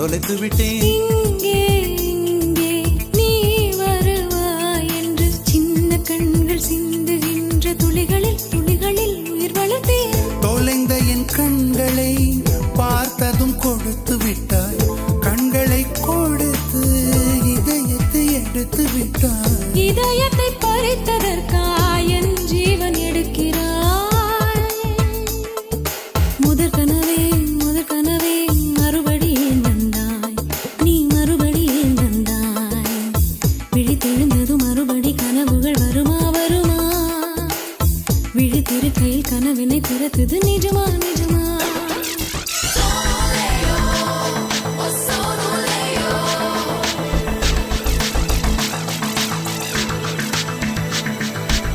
தொலைத்து விட்டேன். இங்கே இங்கே நீ வருவாய் என்று சின்ன கண்கள் சிந்துகின்ற துளிகளில் துளிகளில் உயிர் வளர்த்தேன். தொலைந்த என் கண்களை பார்த்ததும் கொடுத்து விட்டாய். கண்களை கொடுத்து இதயத்தை எடுத்து விட்டாய். இதயத்தை பறித்ததற்காய் என் ஜீவன் எடுக்கிறாய். முதற் கனவே மறுபடியும் வந்தாய். நீ மறுபடியும் வந்தாய். விழித்தெழுந்ததும் மறுபடி கனவுகள் வருமா வருமா? விழித்திருக்கையில் கனவினை திறத்தது நிஜமா நிஜமா?